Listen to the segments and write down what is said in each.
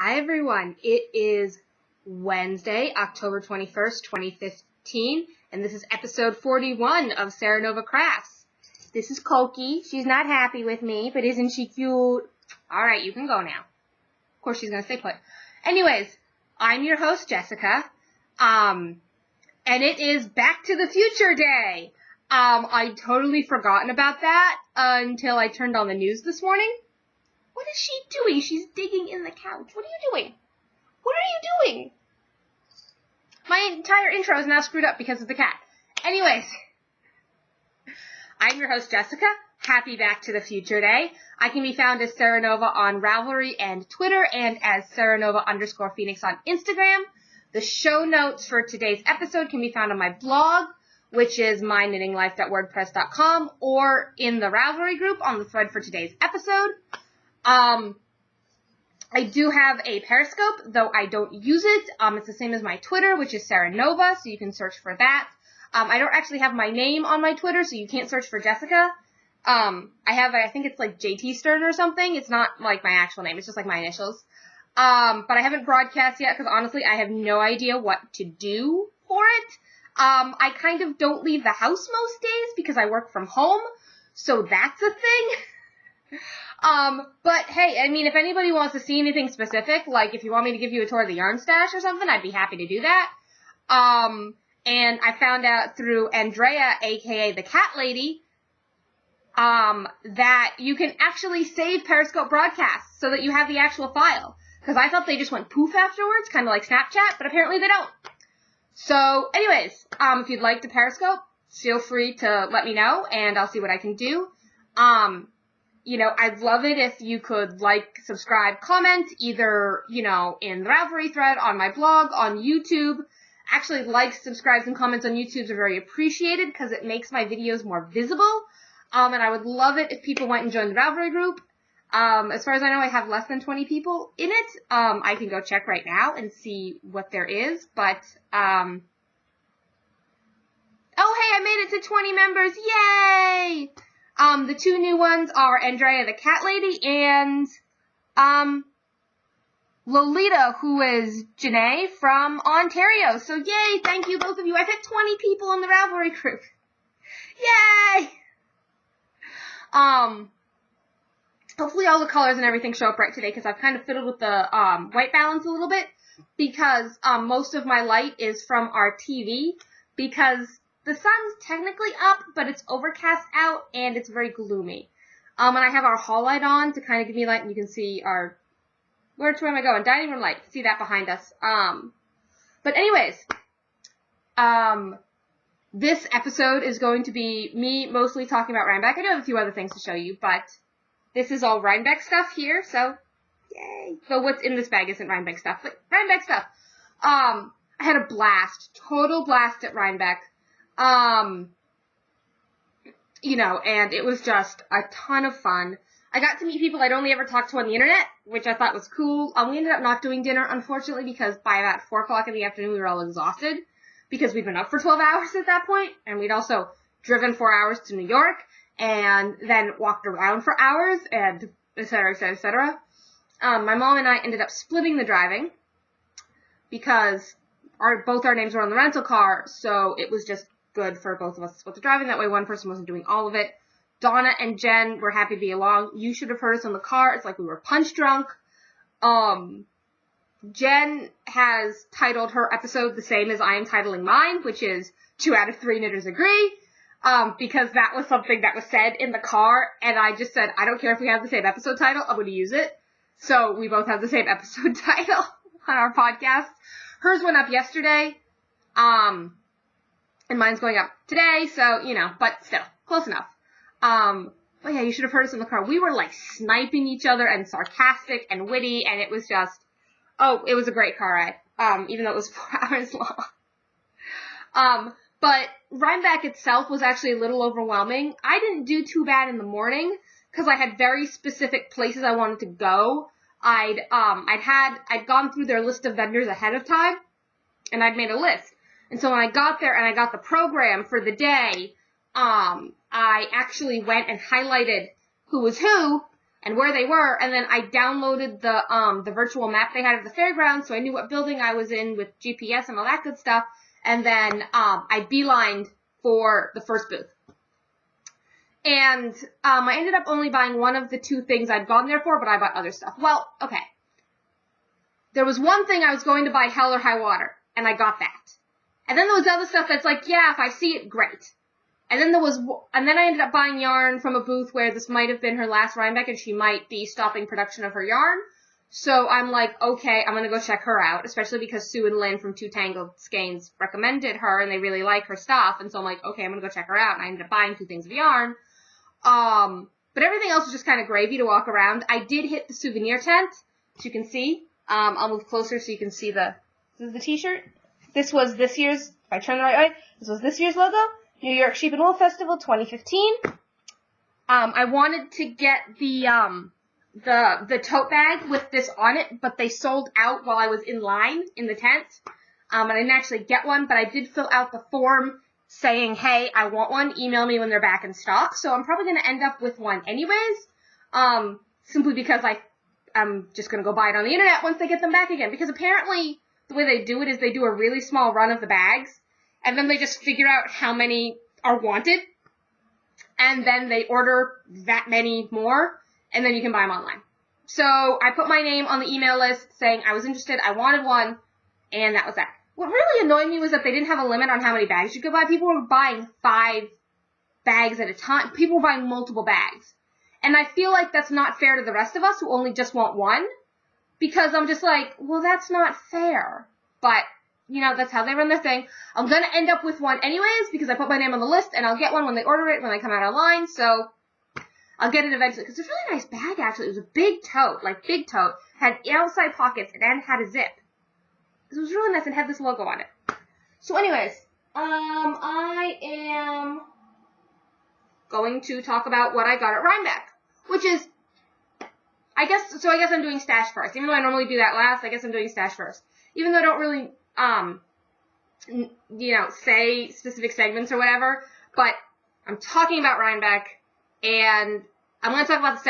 Hi everyone, it is Wednesday, October 21st, 2015, and this is episode 41 of Serenova Crafts. This is Koki. She's not happy with me, but isn't she cute? Alright, you can go now. Of course she's gonna stay put. Anyways, I'm your host, Jessica, and it is Back to the Future Day. I'd totally forgotten about that until I turned on the news this morning. What is she doing? She's digging in the couch. What are you doing? What are you doing? My entire intro is now screwed up because of the cat. Anyways, I'm your host, Jessica. Happy Back to the Future Day. I can be found as Serenova on Ravelry and Twitter, and as Serenova_Phoenix on Instagram. The show notes for today's episode can be found on my blog, which is myknittinglife.wordpress.com, or in the Ravelry group on the thread for today's episode. I do have a Periscope, though I don't use it. It's the same as my Twitter, which is Serenova, so you can search for that. I don't actually have my name on my Twitter, so you can't search for Jessica. I think it's like JT Stern or something. It's not like my actual name, it's just like my initials. But I haven't broadcast yet, because honestly, I have no idea what to do for it. I kind of don't leave the house most days, because I work from home, so that's a thing. But hey, I mean, if anybody wants to see anything specific, like if you want me to give you a tour of the yarn stash or something, I'd be happy to do that. And I found out through Andrea, aka the cat lady, that you can actually save Periscope broadcasts so that you have the actual file. Because I thought they just went poof afterwards, kind of like Snapchat, but apparently they don't. So, anyways, if you'd like to Periscope, feel free to let me know, and I'll see what I can do. I'd love it if you could like, subscribe, comment, either, in the Ravelry thread, on my blog, on YouTube. Actually, likes, subscribes, and comments on YouTube are very appreciated because it makes my videos more visible. And I would love it if people went and joined the Ravelry group. As far as I know, I have less than 20 people in it. I can go check right now and see what there is, but, oh, hey, I made it to 20 members. Yay! The two new ones are Andrea the cat lady and, Lolita, who is Janae from Ontario. So yay, thank you both of you. I've hit 20 people in the Ravelry group. Yay! Hopefully all the colors and everything show up right today, because I've kind of fiddled with the, white balance a little bit, because, most of my light is from our TV, because the sun's technically up, but it's overcast out, and it's very gloomy. And I have our hall light on to kind of give me light, and you can see our, where am I going? Dining room light. See that behind us. But anyways, this episode is going to be me mostly talking about Rhinebeck. I do have a few other things to show you, but this is all Rhinebeck stuff here, so yay. So what's in this bag isn't Rhinebeck stuff, but Rhinebeck stuff. I had a blast, total blast at Rhinebeck. And it was just a ton of fun. I got to meet people I'd only ever talked to on the internet, which I thought was cool. We ended up not doing dinner, unfortunately, because by about 4 o'clock in the afternoon, we were all exhausted, because we'd been up for 12 hours at that point, and we'd also driven 4 hours to New York, and then walked around for hours, and et cetera, et cetera, et cetera. My mom and I ended up splitting the driving, because both our names were on the rental car, so it was just good for both of us to split the driving. That way one person wasn't doing all of it. Donna and Jen were happy to be along. You should have heard us in the car. It's like we were punch drunk. Jen has titled her episode the same as I am titling mine, which is 2 out of 3 knitters agree, because that was something that was said in the car, and I just said, I don't care if we have the same episode title, I'm going to use it. So we both have the same episode title on our podcast. Hers went up yesterday, and mine's going up today, so, but still, close enough. But yeah, you should have heard us in the car. We were, like, sniping each other and sarcastic and witty, and it was just, it was a great car ride, even though it was 4 hours long. But Rhinebeck itself was actually a little overwhelming. I didn't do too bad in the morning, because I had very specific places I wanted to go. I'd gone through their list of vendors ahead of time, and I'd made a list. And so when I got there and I got the program for the day, I actually went and highlighted who was who, and where they were, and then I downloaded the virtual map they had of the fairgrounds, so I knew what building I was in with GPS and all that good stuff, and then I beelined for the first booth. And I ended up only buying one of the two things I'd gone there for, but I bought other stuff. Well, okay. There was one thing I was going to buy hell or high water, and I got that. And then there was other stuff that's like, yeah, if I see it, great. And then I ended up buying yarn from a booth where this might have been her last Rhinebeck, and she might be stopping production of her yarn. So I'm like, okay, I'm gonna go check her out, especially because Sue and Lynn from Two Tangled Skeins recommended her, and they really like her stuff. And so I'm like, okay, I'm gonna go check her out. And I ended up buying 2 things of yarn. But everything else was just kind of gravy to walk around. I did hit the souvenir tent, as you can see. I'll move closer so you can see this is the t-shirt. This was this year's, if I turn the right way, this was this year's logo. New York Sheep and Wool Festival 2015. I wanted to get the tote bag with this on it, but they sold out while I was in line in the tent. And I didn't actually get one, but I did fill out the form saying, hey, I want one, email me when they're back in stock. So I'm probably going to end up with one anyways, simply because I'm just going to go buy it on the internet once they get them back again. Because apparently the way they do it is they do a really small run of the bags, and then they just figure out how many are wanted, and then they order that many more, and then you can buy them online. So I put my name on the email list saying I was interested, I wanted one, and that was that. What really annoyed me was that they didn't have a limit on how many bags you could buy. People were buying 5 bags at a time. People were buying multiple bags. And I feel like that's not fair to the rest of us who only just want one. Because I'm just like, well, that's not fair. But, you know, that's how they run their thing. I'm going to end up with one anyways because I put my name on the list, and I'll get one when they order it, when they come out online. So I'll get it eventually. Because it's a really nice bag, actually. It was a big tote, like big tote. Had outside pockets and had a zip. It was really nice and had this logo on it. So anyways, I am going to talk about what I got at Rhinebeck, which is, I guess I'm doing stash first. Even though I normally do that last, I guess I'm doing stash first. Even though I don't really, say specific segments or whatever, but I'm talking about Rhinebeck, and I'm going to talk about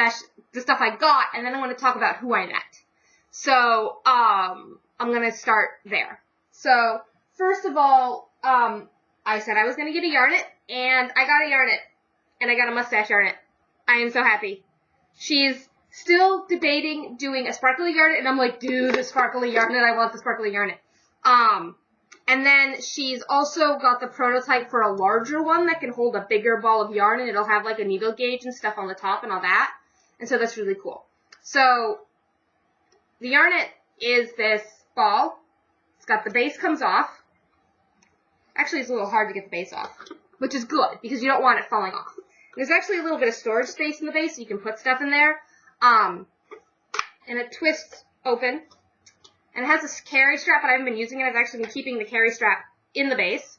the stuff I got, and then I want to talk about who I met. So, I'm going to start there. So, first of all, I said I was going to get a Yarnet, and I got a Yarnet, and I got a mustache Yarnet. I am so happy. She's still debating doing a sparkly Yarnet, and I'm like, dude, the sparkly Yarnet, I want the sparkly Yarnet. And then she's also got the prototype for a larger one that can hold a bigger ball of yarn, and it'll have like a needle gauge and stuff on the top and all that. And so that's really cool. So, the Yarnet is this ball. It's got the base comes off. Actually, it's a little hard to get the base off, which is good because you don't want it falling off. There's actually a little bit of storage space in the base, so you can put stuff in there. And it twists open. And it has a carry strap, but I haven't been using it. I've actually been keeping the carry strap in the base.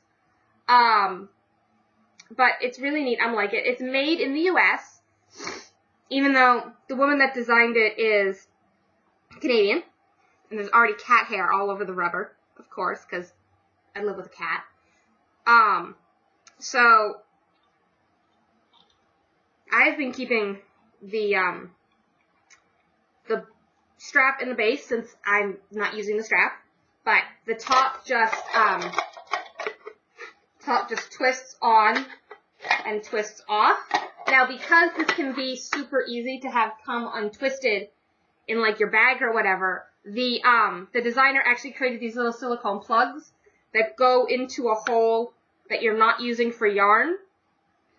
But it's really neat. I like it. It's made in the U.S., even though the woman that designed it is Canadian. And there's already cat hair all over the rubber, of course, because I live with a cat. So I've been keeping the strap in the base since I'm not using the strap, but the top just twists on and twists off. Now, because this can be super easy to have come untwisted in like your bag or whatever, the designer actually created these little silicone plugs that go into a hole that you're not using for yarn.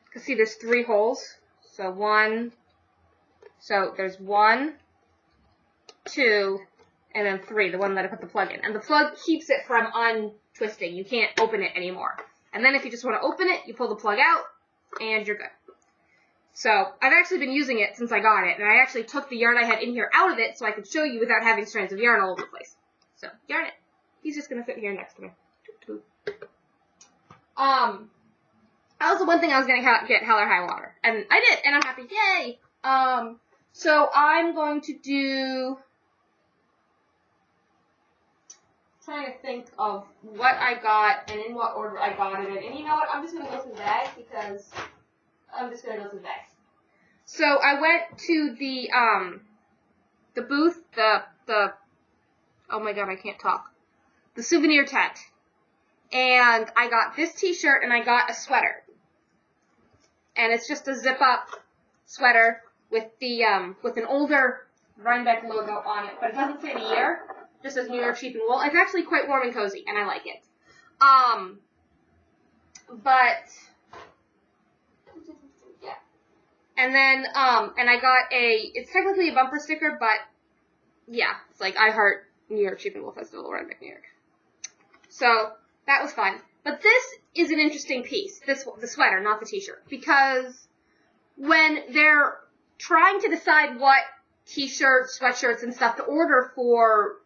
Because see, there's 3 holes. So there's 1, 2, and then 3, the one that I put the plug in. And the plug keeps it from untwisting. You can't open it anymore. And then if you just want to open it, you pull the plug out, and you're good. So I've actually been using it since I got it, and I actually took the yarn I had in here out of it so I could show you without having strands of yarn all over the place. So, yarn it. He's just going to sit here next to me. Also, one thing I was going to get hell or high water. And I did, and I'm happy. Yay! So I'm going to do... trying to think of what I got and in what order I got it in. And you know what? I'm just going to go through the bag because I'm just going to go through the bags. So I went to the booth, oh my god, I can't talk. The souvenir tent. And I got this t-shirt and I got a sweater. And it's just a zip-up sweater with the, with an older Rhinebeck logo on it, but it doesn't say the year. It just says New York Sheep and Wool. It's actually quite warm and cozy, and I like it. But, yeah. And then, and I got it's technically a bumper sticker, but, yeah, it's like, I heart New York Sheep and Wool Festival, Rhinebeck, New York. So, that was fun. But this is an interesting piece, the sweater, not the t-shirt, because when they're trying to decide what t-shirts, sweatshirts, and stuff to order for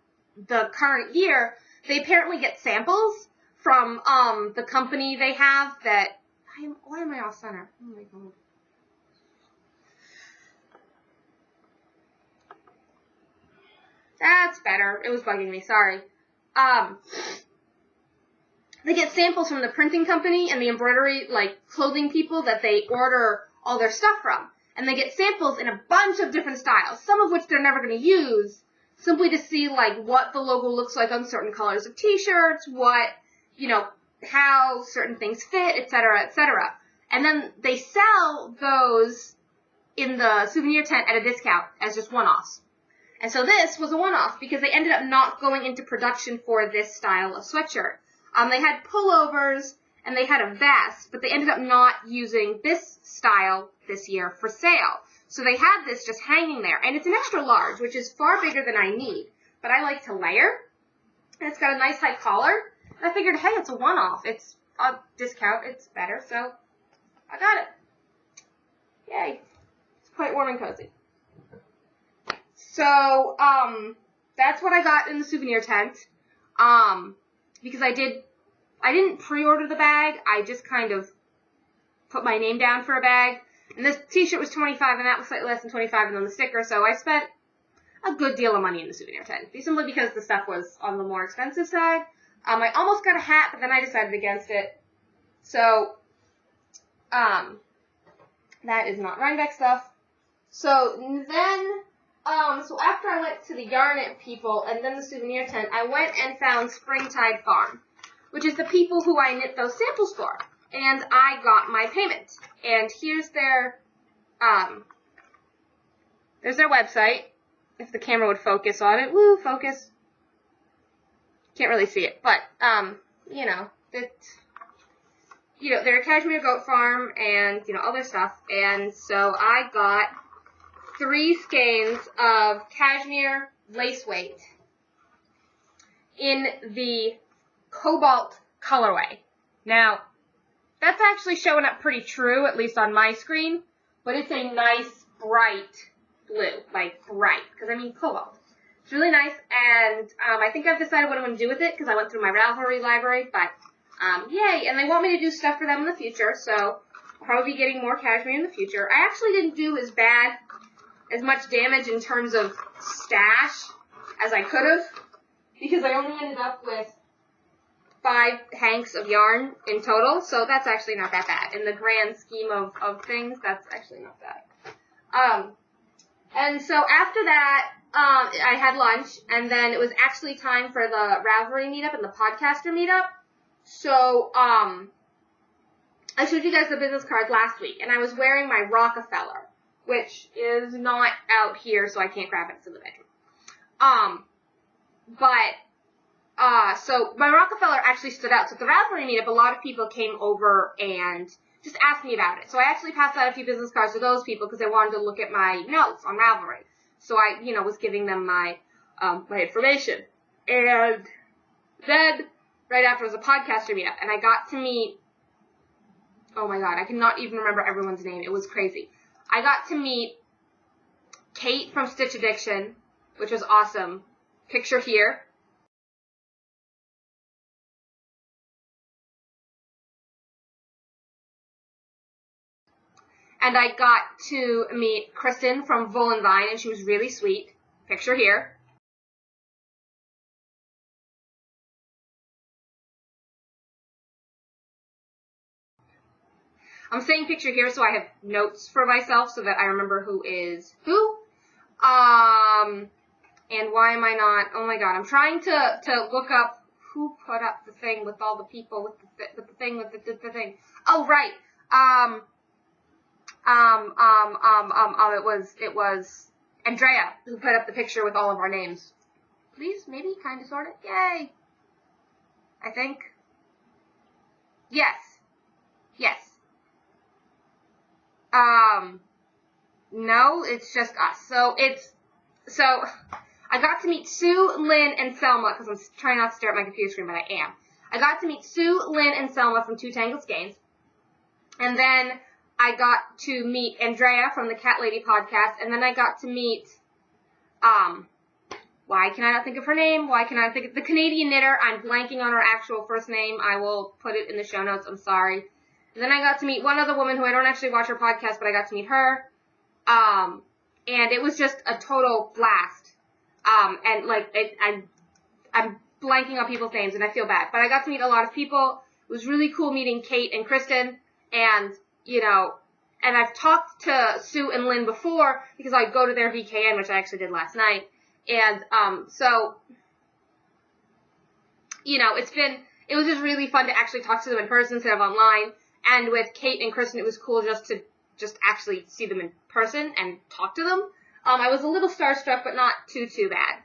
the current year, they apparently get samples from the company they have that... Why am I off center? Oh my god. That's better. It was bugging me, sorry. They get samples from the printing company and the embroidery, like, clothing people that they order all their stuff from. And they get samples in a bunch of different styles, some of which they're never going to use, simply to see, like, what the logo looks like on certain colors of t-shirts, what, you know, how certain things fit, etc., etc. And then they sell those in the souvenir tent at a discount as just one-offs. And so this was a one-off because they ended up not going into production for this style of sweatshirt. They had pullovers and they had a vest, but they ended up not using this style this year for sale. So they had this just hanging there. And it's an extra large, which is far bigger than I need. But I like to layer. And it's got a nice high collar. And I figured, hey, it's a one-off. It's a discount. It's better. So I got it. Yay. It's quite warm and cozy. So, that's what I got in the souvenir tent. Because I didn't pre-order the bag, I just kind of put my name down for a bag. And this t-shirt was $25, and that was slightly less than $25, and then the sticker, so I spent a good deal of money in the souvenir tent. Simply because the stuff was on the more expensive side. I almost got a hat, but then I decided against it. So, that is not Rhinebeck stuff. So, then... so after I went to the Yarn It people and then the souvenir tent, I went and found Springtide Farm, which is the people who I knit those samples for. And I got my payment. And here's there's their website. If the camera would focus on it. Woo, focus. Can't really see it. But, you know, they're a cashmere goat farm and, other stuff. And so I got 3 skeins of cashmere lace weight in the cobalt colorway. Now, that's actually showing up pretty true, at least on my screen, but it's a nice, bright blue, like bright, because I mean cobalt. It's really nice, and I think I've decided what I'm going to do with it, because I went through my Ravelry library, but yay, and they want me to do stuff for them in the future, so I'll probably be getting more cashmere in the future. I actually didn't do as much damage in terms of stash as I could have, because I only ended up with 5 hanks of yarn in total, so that's actually not that bad. In the grand scheme of things, that's actually not bad. And so after that, I had lunch, and then it was actually time for the Ravelry meetup and the podcaster meetup. So, I showed you guys the business cards last week, and I was wearing my Rockefeller, which is not out here, so I can't grab it. It's in the bedroom. So my Rockefeller actually stood out. So at the Ravelry meetup, a lot of people came over and just asked me about it. So I actually passed out a few business cards to those people because they wanted to look at my notes on Ravelry. So I, was giving them my information. And then, right after was a podcaster meetup, and I got to meet, oh my god, I cannot even remember everyone's name. It was crazy. I got to meet Kate from Stitch Addiction, which was awesome. Picture here. And I got to meet Kristen from Wool and Vine, and she was really sweet. Picture here. I'm saying picture here so I have notes for myself so that I remember who is who. And why am I not? Oh my god, I'm trying to look up who put up the thing with all the people with the thing with the thing. Oh right. It was Andrea who put up the picture with all of our names. Please, maybe, kind of, sort of. Yay. I think. Yes. Yes. No, it's just us. So I got to meet Sue, Lynn, and Selma, because I'm trying not to stare at my computer screen, but I am. I got to meet Sue, Lynn, and Selma from Two Tangled Skeins. And then I got to meet Andrea from the Cat Lady podcast, and then I got to meet, why can I not think of her name? Why can I think of the Canadian knitter? I'm blanking on her actual first name. I will put it in the show notes. I'm sorry. And then I got to meet one other woman who I don't actually watch her podcast, but I got to meet her. And it was just a total blast. And like, I'm blanking on people's names and I feel bad, but I got to meet a lot of people. It was really cool meeting Kate and Kristen, and, you know, and I've talked to Sue and Lynn before because I go to their VKN, which I actually did last night. And, so, you know, it was just really fun to actually talk to them in person instead of online. And with Kate and Kristen, it was cool just to actually see them in person and talk to them. I was a little starstruck, but not too bad.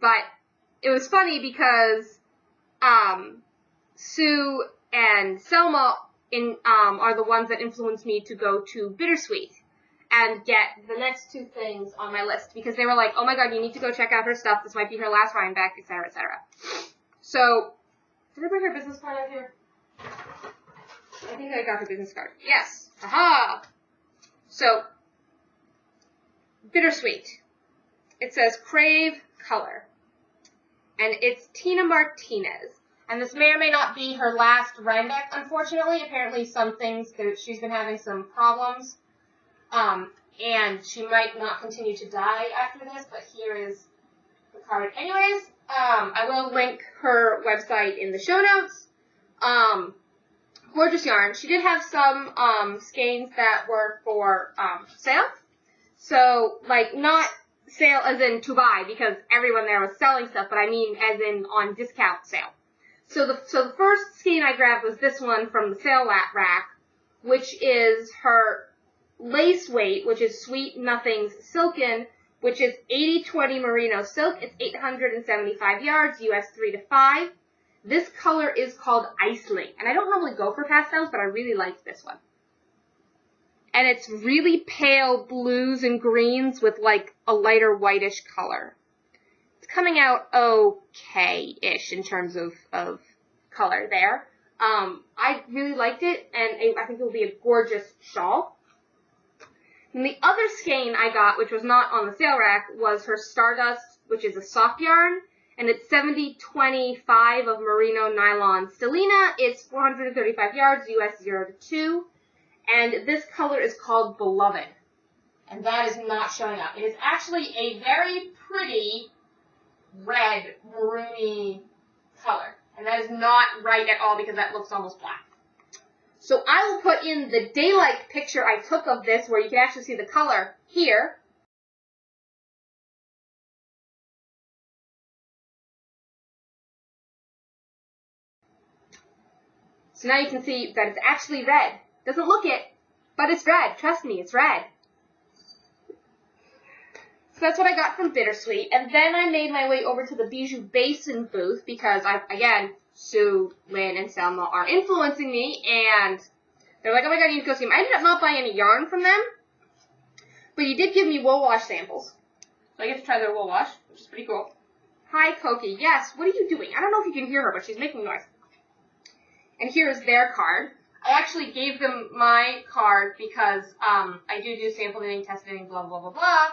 But it was funny because, Sue and Selma are the ones that influenced me to go to Bittersweet and get the next two things on my list, because they were like, oh my god, you need to go check out her stuff, this might be her last Rhinebeck, etc., etc. So, did I bring her business card out here? I think I got her business card. Yes! Aha! So, Bittersweet. It says Crave Color. And it's Tina Martinez. And this may or may not be her last Rhinebeck, unfortunately. Apparently some things, she's been having some problems. And she might not continue to die after this, but here is the card. Anyways, I will link her website in the show notes. Gorgeous yarn. She did have some, skeins that were for, sale. So, like, not sale as in to buy, because everyone there was selling stuff, but I mean as in on discount sale. So the first skein I grabbed was this one from the sale rack, which is her lace weight, which is Sweet Nothings Silken, which is 80/20 merino silk. It's 875 yards, US 3 to 5. This color is called Iceling, and I don't normally go for pastels, but I really liked this one. And it's really pale blues and greens with like a lighter whitish color. It's coming out okay-ish in terms of color there. I really liked it, and I think it will be a gorgeous shawl. And the other skein I got, which was not on the sale rack, was her Stardust, which is a soft yarn, and it's 70/25 of merino nylon stellina. It's 435 yards, US 0 to 2. And this color is called Beloved. And that is not showing up. It is actually a very pretty red, maroony color. And that is not right at all because that looks almost black. So I will put in the daylight picture I took of this where you can actually see the color here. So now you can see that it's actually red. Doesn't look it, but it's red. Trust me, it's red. So that's what I got from Bittersweet. And then I made my way over to the Bijou Basin booth because, again, Sue, Lynn, and Selma are influencing me. And they're like, oh my god, you need to go see them. I ended up not buying any yarn from them. But you did give me wool wash samples. So I get to try their wool wash, which is pretty cool. Hi, Koki. Yes, what are you doing? I don't know if you can hear her, but she's making noise. And here is their card. I actually gave them my card because I do sample knitting, test knitting, blah, blah, blah, blah.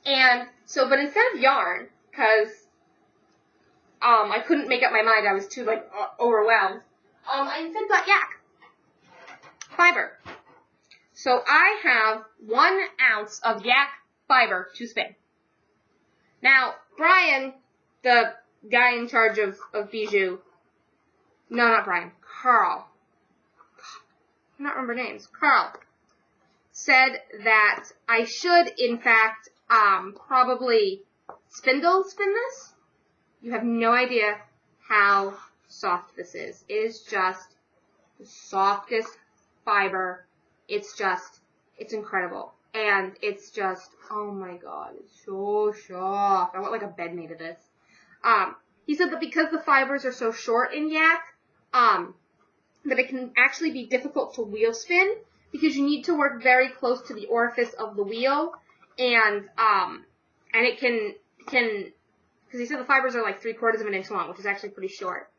And so, but instead of yarn, because I couldn't make up my mind, I was too, like, overwhelmed, I instead got yak fiber. So I have 1 ounce of yak fiber to spin. Now, Brian, the guy in charge of Bijou, no, not Brian, Carl. cannot remember names, Carl, said that I should, in fact, probably spindle spin this. You have no idea how soft this is. It is just the softest fiber. It's incredible. And it's just, oh my god, it's so soft. I want like a bed made of this. He said that because the fibers are so short in yak, that it can actually be difficult to wheel spin because you need to work very close to the orifice of the wheel, and it can, because he said the fibers are like 3/4 of an inch long, which is actually pretty short.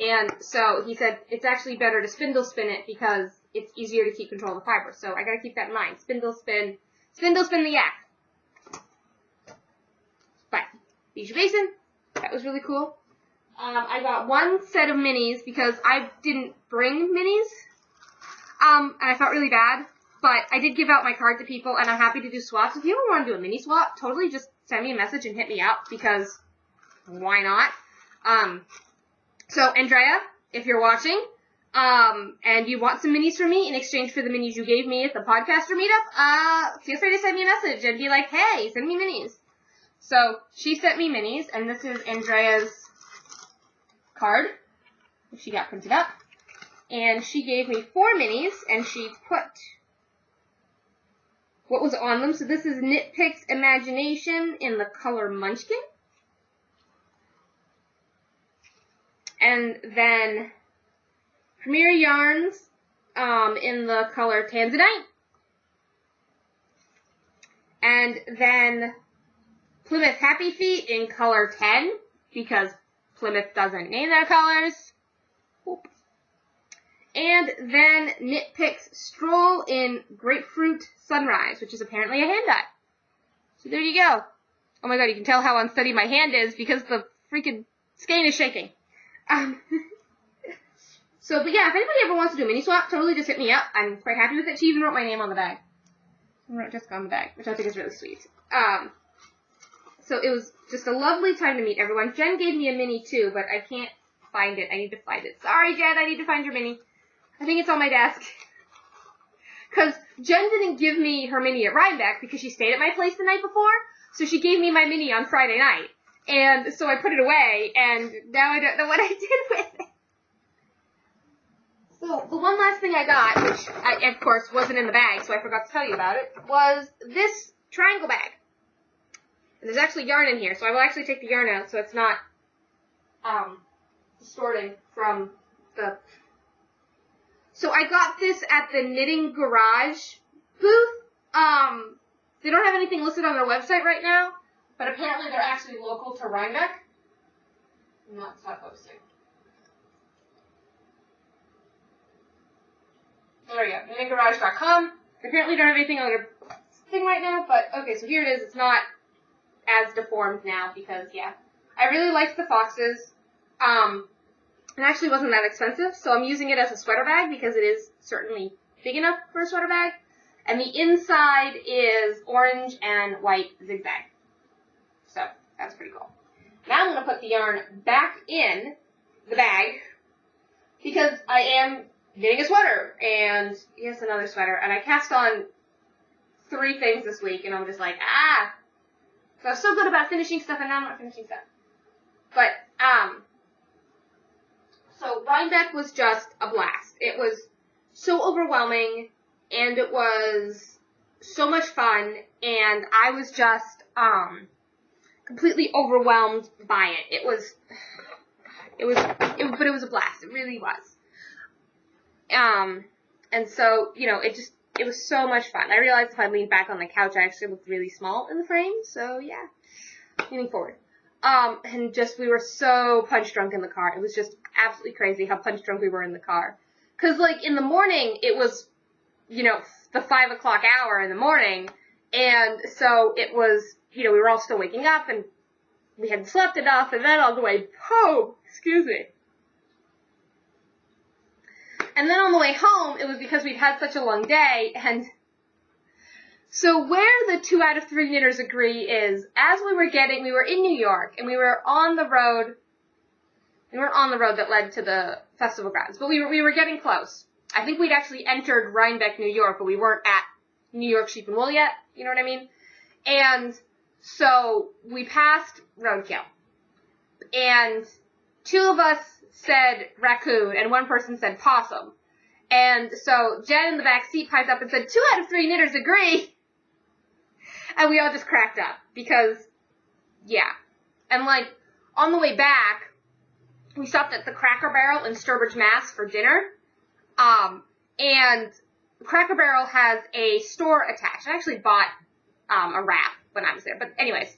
And so he said it's actually better to spindle spin it because it's easier to keep control of the fibers. So I gotta keep that in mind. Spindle spin the yak. But Bijou Basin, that was really cool. I got one set of minis because I didn't bring minis. And I felt really bad. But I did give out my card to people, and I'm happy to do swaps. If you ever want to do a mini swap, totally just send me a message and hit me up, because why not? So Andrea, if you're watching, and you want some minis from me in exchange for the minis you gave me at the podcaster meetup, feel free to send me a message and be like, hey, send me minis. So she sent me minis, and this is Andrea's card, which she got printed up. And she gave me 4 minis, and she put what was on them. So this is Nitpick's Imagination in the color Munchkin. And then Premier Yarns in the color Tanzanite. And then Plymouth Happy Feet in color 10, because Plymouth doesn't name their colors. Oop. And then Nitpick's Stroll in Grapefruit Sunrise, which is apparently a hand dye. So there you go. Oh my god, you can tell how unsteady my hand is because the freaking skein is shaking. So, but yeah, if anybody ever wants to do a mini swap, totally just hit me up. I'm quite happy with it. She even wrote my name on the bag. I wrote Jessica on the bag, which I think is really sweet. So it was just a lovely time to meet everyone. Jen gave me a mini too, but I can't find it. I need to find it. Sorry, Jen, I need to find your mini. I think it's on my desk. Because Jen didn't give me her mini at Rhinebeck because she stayed at my place the night before, so she gave me my mini on Friday night. And so I put it away, and now I don't know what I did with it. So the one last thing I got, which I, of course, wasn't in the bag, so I forgot to tell you about it, was this triangle bag. And there's actually yarn in here, so I will actually take the yarn out so it's not distorting from the... So I got this at the Knitting Garage booth. They don't have anything listed on their website right now, but apparently they're actually local to Rhinebeck. No, it's not posting. There we go, knittinggarage.com. Apparently don't have anything on their thing right now, but okay, so here it is. It's not as deformed now because, yeah. I really liked the foxes. It actually wasn't that expensive, so I'm using it as a sweater bag because it is certainly big enough for a sweater bag. And the inside is orange and white zigzag. So, that's pretty cool. Now I'm going to put the yarn back in the bag because I am knitting a sweater. And, yes, another sweater. And I cast on 3 things this week, and I'm just like, ah! So I was so good about finishing stuff, and now I'm not finishing stuff. But, so Rhinebeck was just a blast. It was so overwhelming, and it was so much fun, and I was just, completely overwhelmed by it. But it was a blast. It really was. And so, you know, it was so much fun. I realized if I leaned back on the couch, I actually looked really small in the frame, so yeah, leaning forward. And just, we were so punch drunk in the car. It was just absolutely crazy how punch drunk we were in the car. 'Cause, like, in the morning, it was, you know, the 5 o'clock hour in the morning, and so it was, you know, we were all still waking up, and we hadn't slept enough, and then on the way home, excuse me. And then on the way home, it was because we'd had such a long day, and so where the 2 out of 3 knitters agree is, as we were in New York, and we were on the road, that led to the festival grounds, but we were getting close. I think we'd actually entered Rhinebeck, New York, but we weren't at New York Sheep and Wool yet. You know what I mean? And so we passed roadkill. And two of us said raccoon, and one person said possum. And so Jen in the back seat piped up and said, 2 out of 3 knitters agree. And we all just cracked up because, yeah. And, like, on the way back, we stopped at the Cracker Barrel in Sturbridge, Mass. for dinner. And Cracker Barrel has a store attached. I actually bought a wrap when I was there. But anyways,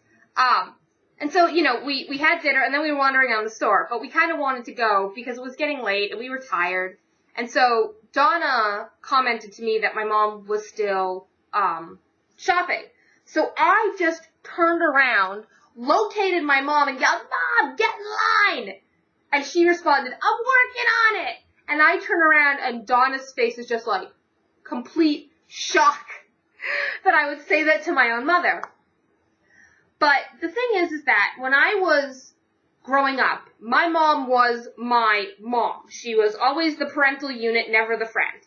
and so, you know, we had dinner, and then we were wandering around the store. But we kind of wanted to go because it was getting late, and we were tired. And so Donna commented to me that my mom was still shopping. So I just turned around, located my mom, and yelled, "Mom, get in line!" And she responded, "I'm working on it!" And I turn around, and Donna's face is just like complete shock that I would say that to my own mother. But the thing is that when I was growing up, my mom was my mom. She was always the parental unit, never the friend.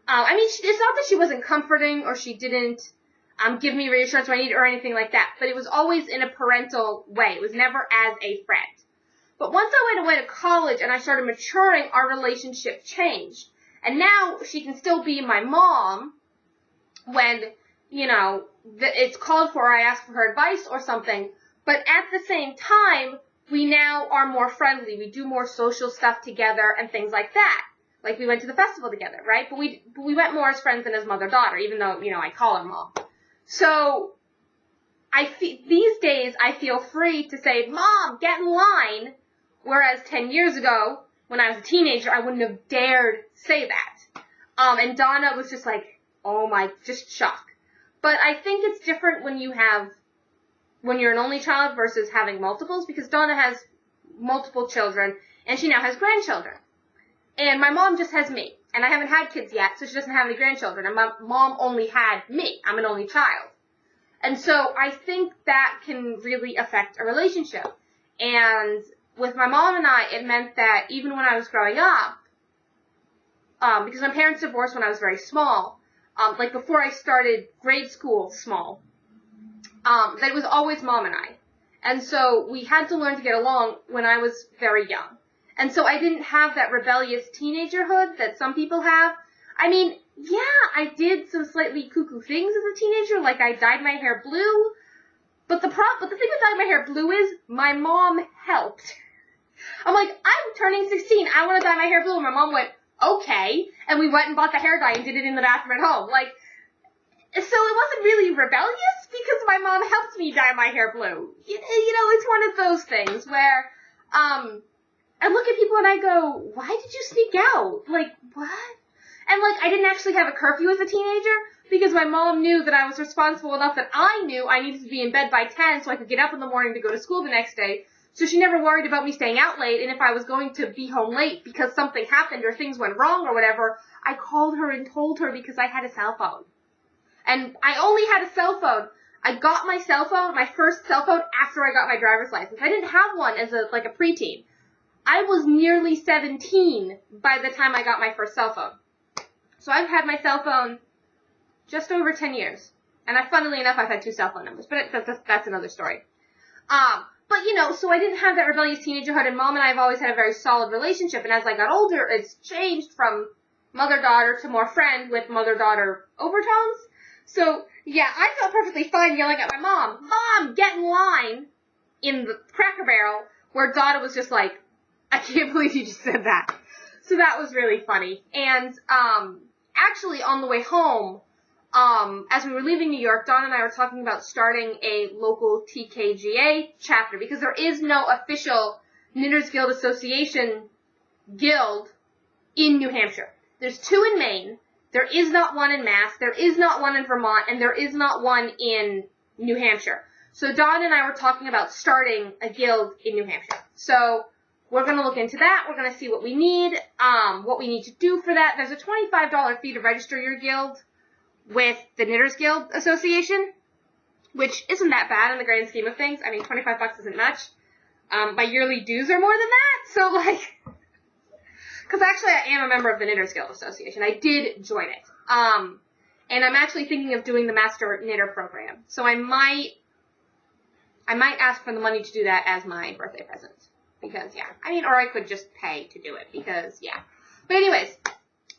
I mean, it's not that she wasn't comforting or she didn't give me reassurance when I needed or anything like that, but it was always in a parental way. It was never as a friend. But once I went away to college and I started maturing, our relationship changed. And now she can still be my mom when, you know, it's called for, I ask for her advice or something. But at the same time, we now are more friendly. We do more social stuff together and things like that. Like we went to the festival together, right? But we went more as friends than as mother-daughter, even though, you know, I call her mom. So these days I feel free to say, "Mom, get in line." Whereas 10 years ago, when I was a teenager, I wouldn't have dared say that. And Donna was just like, oh my, just shock. But I think it's different when you're an only child versus having multiples, because Donna has multiple children, and she now has grandchildren. And my mom just has me. And I haven't had kids yet, so she doesn't have any grandchildren. And my mom only had me. I'm an only child. And so I think that can really affect a relationship. And with my mom and I, it meant that even when I was growing up, because my parents divorced when I was very small, like before I started grade school small, that it was always Mom and I. And so we had to learn to get along when I was very young. And so I didn't have that rebellious teenagerhood that some people have. I mean, yeah, I did some slightly cuckoo things as a teenager, like I dyed my hair blue. But the thing with dyeing my hair blue is my mom helped. I'm like, I'm turning 16. I want to dye my hair blue. And my mom went, okay. And we went and bought the hair dye and did it in the bathroom at home. Like, so it wasn't really rebellious because my mom helped me dye my hair blue. You know, it's one of those things where, I look at people and I go, why did you sneak out? Like, what? And like, I didn't actually have a curfew as a teenager because my mom knew that I was responsible enough that I knew I needed to be in bed by 10 so I could get up in the morning to go to school the next day. So she never worried about me staying out late, and if I was going to be home late because something happened or things went wrong or whatever, I called her and told her because I had a cell phone. And I only had a cell phone. I got my cell phone, my first cell phone, after I got my driver's license. I didn't have one as a preteen. I was nearly 17 by the time I got my first cell phone. So I've had my cell phone just over 10 years. And funnily enough, I've had 2 cell phone numbers, but that's another story. But, you know, so I didn't have that rebellious teenagerhood, and Mom and I have always had a very solid relationship, and as I got older, it's changed from mother-daughter to more friend with mother-daughter overtones. So, yeah, I felt perfectly fine yelling at my mom, "Mom, get in line," in the Cracker Barrel, where Donna was just like, I can't believe you just said that. So that was really funny. And, actually, on the way home, as we were leaving New York, Dawn and I were talking about starting a local TKGA chapter because there is no official Knitters Guild Association guild in New Hampshire. There's 2 in Maine. There is not one in Mass. There is not one in Vermont. And there is not one in New Hampshire. So Dawn and I were talking about starting a guild in New Hampshire. So we're going to look into that. We're going to see what we need to do for that. There's a $25 fee to register your guild with the Knitters Guild Association, which isn't that bad in the grand scheme of things. I mean, $25 isn't much. My yearly dues are more than that, so like, Because actually I am a member of the Knitters Guild Association. I did join it. And I'm actually thinking of doing the Master Knitter program. So I might ask for the money to do that as my birthday present. Because, yeah. I mean, or I could just pay to do it. Because, yeah. But anyways,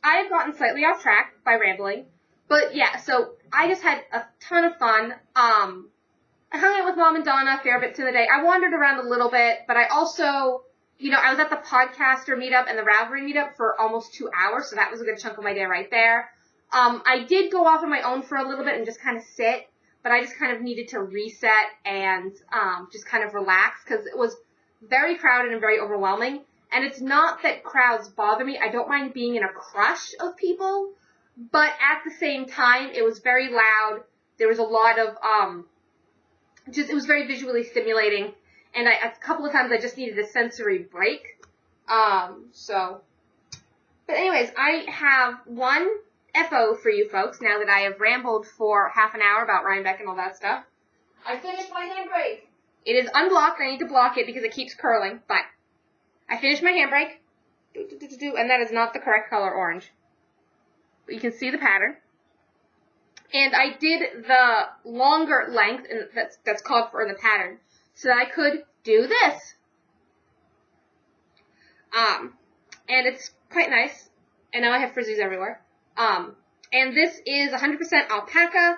I have gotten slightly off track by rambling. But, yeah, so I just had a ton of fun. I hung out with Mom and Donna a fair bit to the day. I wandered around a little bit, but I also, you know, I was at the podcaster meetup and the Ravelry meetup for almost 2 hours, so that was a good chunk of my day right there. I did go off on my own for a little bit and just kind of sit, but I just kind of needed to reset and just kind of relax because it was very crowded and very overwhelming. And it's not that crowds bother me. I don't mind being in a crush of people, but at the same time, it was very loud. There was a lot of, it was very visually stimulating. And a couple of times I just needed a sensory break. But anyways, I have one FO for you folks now that I have rambled for half an hour about Rhinebeck and all that stuff. I finished my handbrake. It is unblocked. I need to block it because it keeps curling, but I finished my handbrake. And that is not the correct color orange. But you can see the pattern. And I did the longer length and that's called for in the pattern so that I could do this. And it's quite nice. And now I have frizzies everywhere. And this is 100% alpaca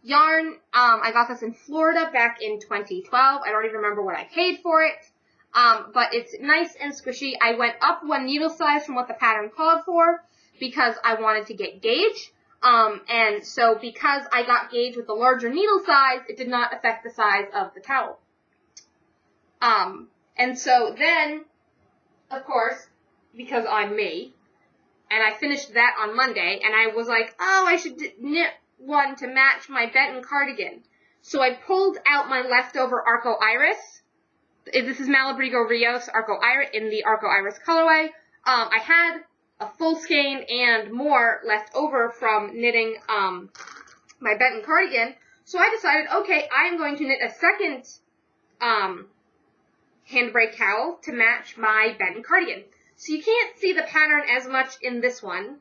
yarn. I got this in Florida back in 2012. I don't even remember what I paid for it. But it's nice and squishy. I went up one needle size from what the pattern called for because I wanted to get gauge. And so because I got gauge with the larger needle size, it did not affect the size of the towel. And so then, of course, because I'm me, and I finished that on Monday, and I was like, oh, I should knit one to match my Benton cardigan. So I pulled out my leftover Arco Iris. This is Malabrigo Rios Arco Iris in the Arco Iris colorway. I had a full skein and more left over from knitting my Benton cardigan. So I decided, okay, I am going to knit a second handbrake cowl to match my Benton cardigan. So you can't see the pattern as much in this one,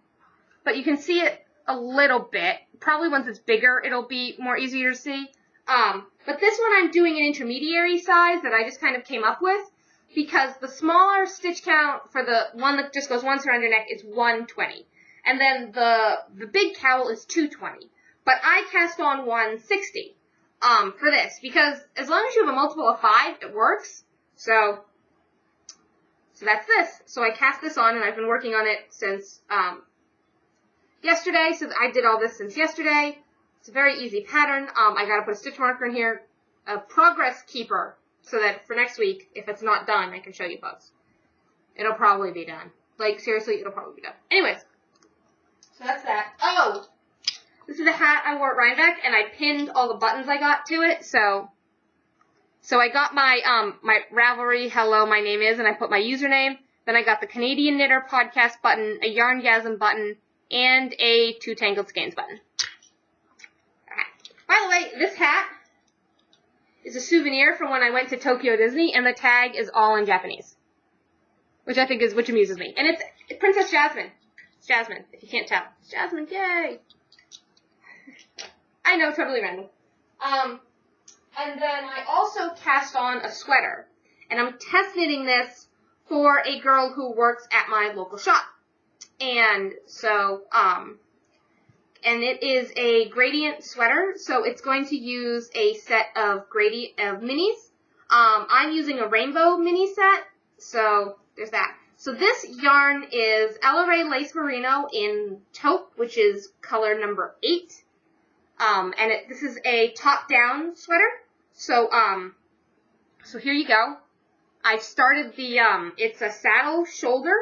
but you can see it a little bit. Probably once it's bigger, it'll be more easier to see. But this one I'm doing an intermediary size that I just kind of came up with because the smaller stitch count for the one that just goes once around your neck is 120. And then the big cowl is 220. But I cast on 160 for this because as long as you have a multiple of 5, it works. So that's this. So I cast this on, and I've been working on it since yesterday. So I did all this since yesterday. It's a very easy pattern. I got to put a stitch marker in here, a progress keeper, so that for next week, if it's not done, I can show you folks. It'll probably be done. Like, seriously, it'll probably be done. Anyways, so that's that. Oh! This is a hat I wore at Rhinebeck, and I pinned all the buttons I got to it, so I got my my Ravelry, hello, my name is, and I put my username. Then I got the Canadian Knitter podcast button, a Yarngasm button, and a 2 Tangled Skeins button. By the way, this hat is a souvenir from when I went to Tokyo Disney, and the tag is all in Japanese, which amuses me. And it's Princess Jasmine. It's Jasmine, if you can't tell. It's Jasmine, yay! I know, totally random. And then I also cast on a sweater, and I'm test knitting this for a girl who works at my local shop. And so, and it is a gradient sweater, so it's going to use a set of minis. I'm using a rainbow mini set, so there's that. So this yarn is Ella Ray Lace Merino in taupe, which is color number 8. And this is a top-down sweater. So, so here you go. I started the, it's a saddle shoulder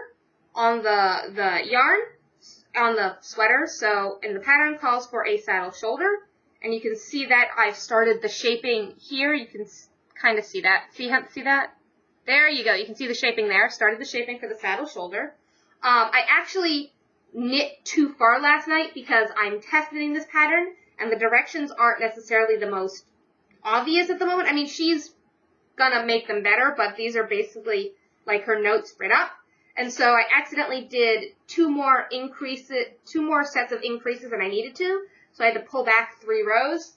on the yarn, on the sweater. So, and the pattern calls for a saddle shoulder. And you can see that I've started the shaping here. You can kind of see that. See that? There you go. You can see the shaping there. Started the shaping for the saddle shoulder. I actually knit too far last night because I'm test knitting this pattern, and the directions aren't necessarily the most obvious at the moment. I mean, she's gonna make them better, but these are basically like her notes spread up. And so I accidentally did two more sets of increases than I needed to. So I had to pull back 3 rows,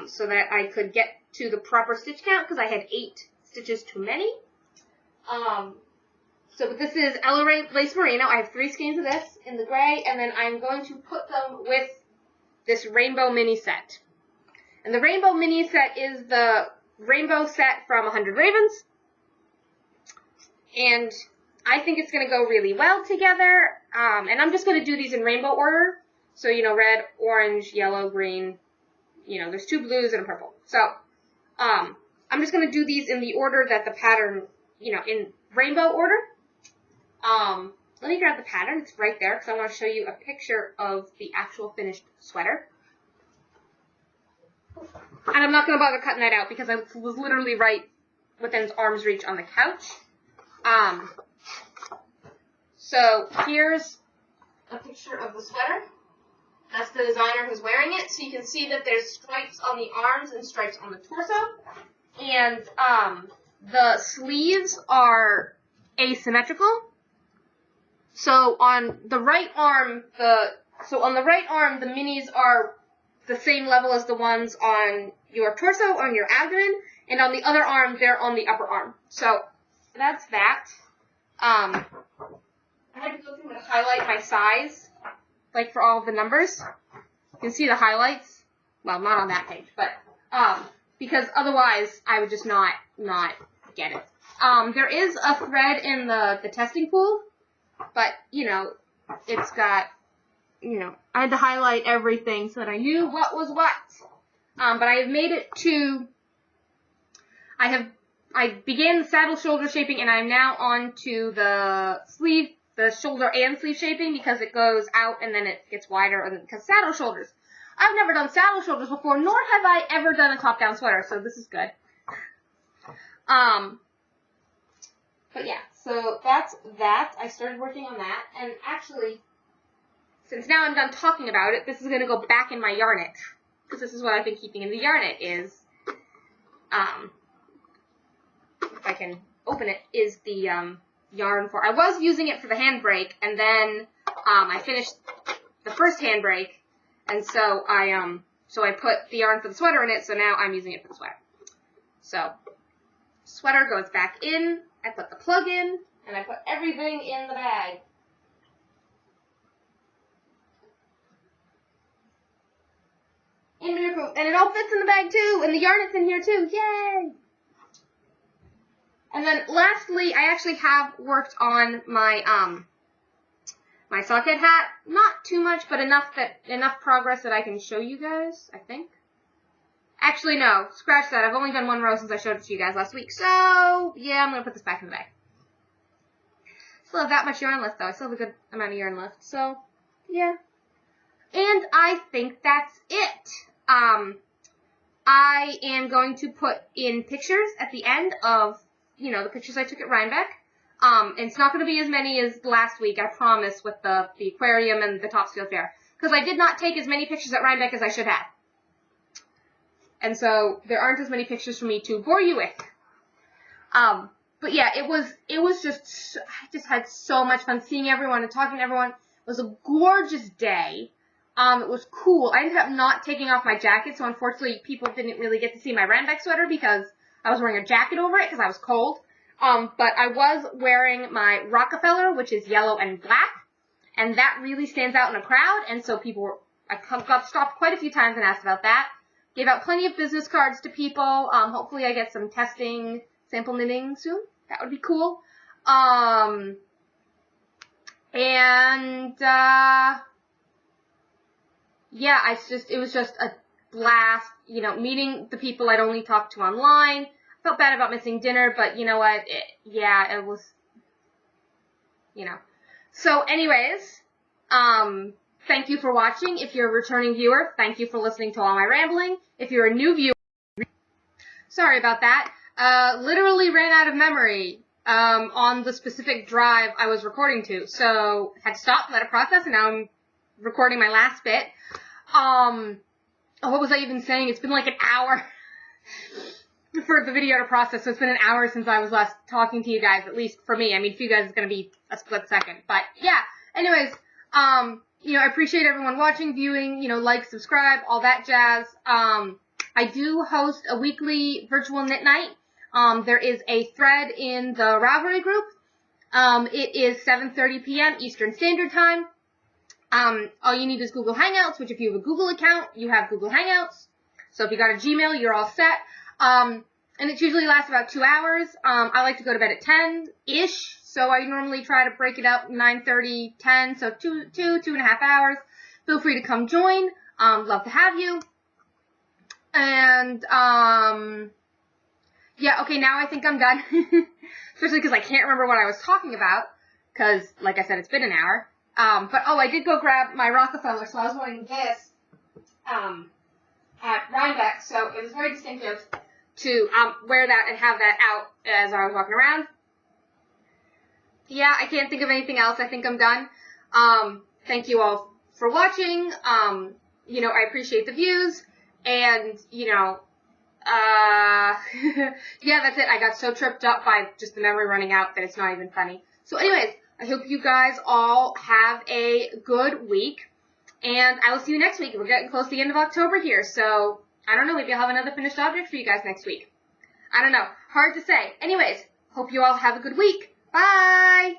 so that I could get to the proper stitch count, because I had 8 stitches too many. So this is Ella Lace Merino. I have 3 skeins of this in the gray, and then I'm going to put them with this rainbow mini set. And the rainbow mini set is the rainbow set from 100 Ravens. And I think it's going to go really well together. And I'm just going to do these in rainbow order. So, you know, red, orange, yellow, green. You know, there's 2 blues and a purple. So, I'm just going to do these in the order that the pattern, you know, in rainbow order. Let me grab the pattern. It's right there because I want to show you a picture of the actual finished sweater. And I'm not going to bother cutting that out because I was literally right within arm's reach on the couch. So here's a picture of the sweater. That's the designer who's wearing it. So you can see that there's stripes on the arms and stripes on the torso. And the sleeves are asymmetrical. So on the right arm, the minis are the same level as the ones on your torso, on your abdomen, and on the other arm, they're on the upper arm. So that's that. I had to go through and highlight my size, like for all of the numbers. You can see the highlights. Well, not on that page, but because otherwise I would just not get it. There is a thread in the testing pool, but you know, it's got, you know, I had to highlight everything so that I knew what was what. But I have made it to, I began the saddle shoulder shaping, and I'm now on to the sleeve, the shoulder and sleeve shaping, because it goes out and then it gets wider, because saddle shoulders. I've never done saddle shoulders before, nor have I ever done a top-down sweater, so this is good. But yeah, so that's that. I started working on that, and actually, since now I'm done talking about it, this is going to go back in my yarnet, because this is what I've been keeping in the yarnet is, if I can open it, is the yarn for, I was using it for the handbrake, and then I finished the first handbrake, and so I put the yarn for the sweater in it, so now I'm using it for the sweater. So, sweater goes back in, I put the plug in, and I put everything in the bag. And it all fits in the bag too, and the yarnet's in here too, yay! And then lastly, I actually have worked on my my socket hat. Not too much, but enough progress that I can show you guys, I think. Actually, no, scratch that. I've only done 1 row since I showed it to you guys last week. So, yeah, I'm going to put this back in the bag. Still have that much yarn left, though. I still have a good amount of yarn left. So, yeah. And I think that's it. I am going to put in pictures at the end of, you know, the pictures I took at Rhinebeck. It's not going to be as many as last week, I promise, with the aquarium and the Topsfield Fair. Because I did not take as many pictures at Rhinebeck as I should have. And so, there aren't as many pictures for me to bore you with. But yeah, it was just, I just had so much fun seeing everyone and talking to everyone. It was a gorgeous day. It was cool. I ended up not taking off my jacket, so unfortunately people didn't really get to see my Rhinebeck sweater because I was wearing a jacket over it because I was cold. But I was wearing my Rockefeller, which is yellow and black, and that really stands out in a crowd, and so I got stopped quite a few times and asked about that. Gave out plenty of business cards to people. Hopefully I get some testing sample knitting soon. That would be cool. Yeah, it was just a blast, you know, meeting the people I'd only talked to online. Felt bad about missing dinner, but you know what, it was, you know. So anyways, thank you for watching. If you're a returning viewer, thank you for listening to all my rambling. If you're a new viewer, sorry about that. Literally ran out of memory on the specific drive I was recording to. So had to stop, let it process, and now I'm recording my last bit. What was I even saying? It's been like an hour. for the video to process. So it's been an hour since I was last talking to you guys, at least for me. I mean, for you guys, it's going to be a split second. But yeah, anyways, you know, I appreciate everyone watching, viewing, you know, like, subscribe, all that jazz. I do host a weekly virtual knit night. There is a thread in the Ravelry group. It is 7:30 p.m. Eastern Standard Time. All you need is Google Hangouts, which if you have a Google account, you have Google Hangouts. So if you got a Gmail, you're all set. And it usually lasts about 2 hours. I like to go to bed at 10-ish, so I normally try to break it up 9:30, 10, so 2.5 hours. Feel free to come join. Love to have you. And, yeah, okay, now I think I'm done. Especially because I can't remember what I was talking about, because, like I said, it's been an hour. But, oh, I did go grab my Rockefeller, so I was wearing this, at Rhinebeck, so it was very distinctive to, wear that and have that out as I was walking around. Yeah, I can't think of anything else. I think I'm done. Thank you all for watching. You know, I appreciate the views, and, you know, yeah, that's it. I got so tripped up by just the memory running out that it's not even funny. So anyways, I hope you guys all have a good week, and I will see you next week. We're getting close to the end of October here, so I don't know, maybe I'll have another finished object for you guys next week. I don't know. Hard to say. Anyways, hope you all have a good week. Bye!